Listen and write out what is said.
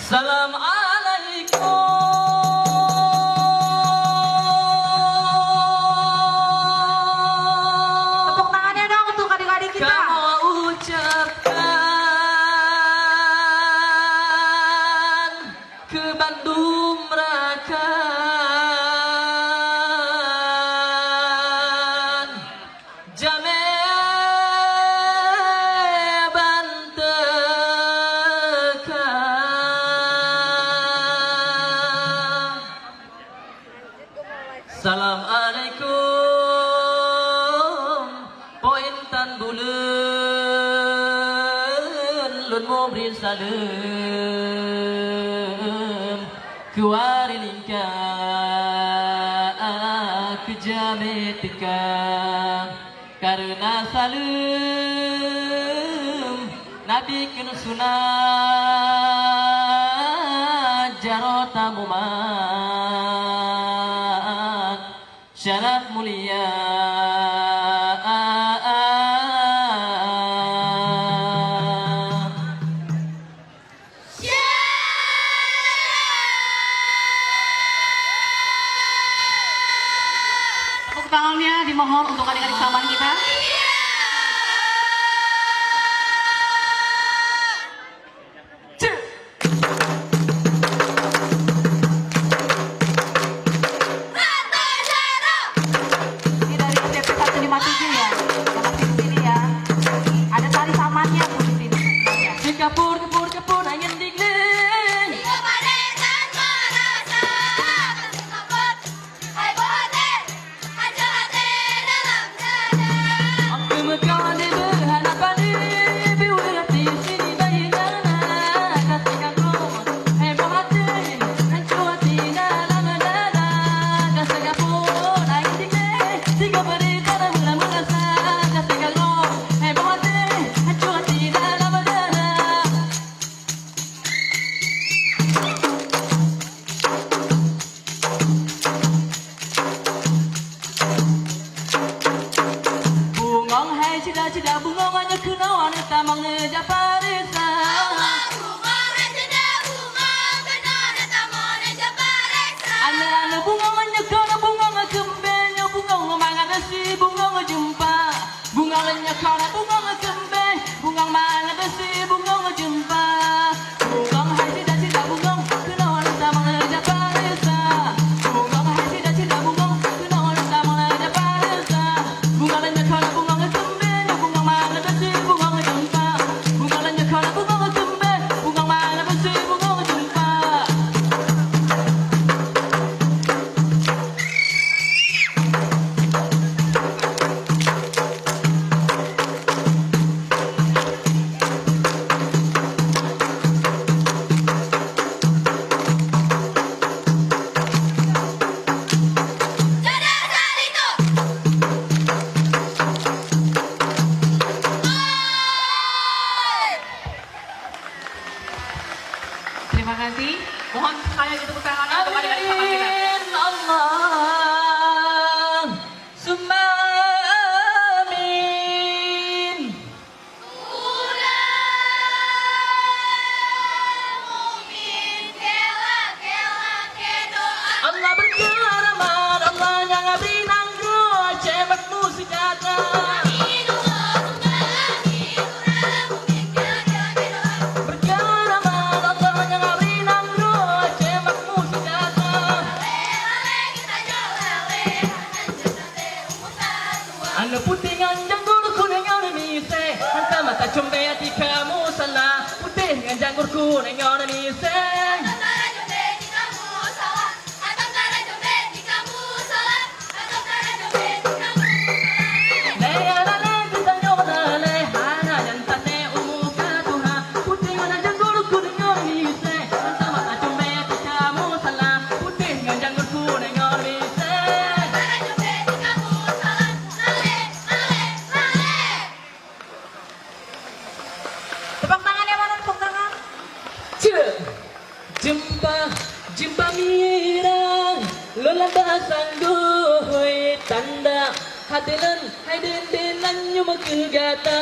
Salam alaikum. Tepuk tangannya dong untuk adik-adik kita. Kamu ucapkan ke Bandung Merakan Jame Bantekan. Salam alaikum Pointan bulan Lun mau beri salam Kuari lingka Kejame tekan Karena salam Nabi kena sunat Jarota mumat Syaraf mulia Tepuk tangannya dimohon untuk adik-adik sahabat kita. Ini dari STP 157 ya. Sama di sini ya. Ada tali samannya Bu di sini. Ya. Si kapur angin dingin Aku mekali berhadapan Biwirati sini bayinana Kasihkan rumah Heboh hati Hancur hati dalam dada Kasihkan pun angin dingin Tiga berita dan mula-mula sah Kasihkan rumah Heboh hati Hancur hati dalam dada Bungong hai cida-cida bungong hanya kenawan tamang ngeja parisa Ane bungong hanya kena bungong kembenya bungong mangan si bungong jumpa Bungong hanya kena bungong kembe bungong mangan si bungong jumpa Bungong hai cida-cida bungong kenawan tamang ngeja parisa Bungong hai cida-cida bungong kenawan tamang ngeja parisa Bungong hanya kena bungong kembenya bungong mangan si bungong jumpa Bungong hanya kena bungong kembe bungong mangan si bungong jumpa Terima kasih. Mohon sekali lagi tepuk tangannya untuk adik-adik sahabat kita. Amin Allah Summa amin Allah berkaraman Allah yang ngabri nangro Cemakmu sejata Berkaraman Allah yang ngabri nangro Cemakmu sejata Anu putih nganjang guru kuning ngau mise Anta mata combe hati kamu salah Putih nganjang guru kuning ngau mise Tepuk tangannya mana? Tepuk tangan. Jumpa mirang Lola basang duhui tanda Hadilan hai den denan nyuma kegata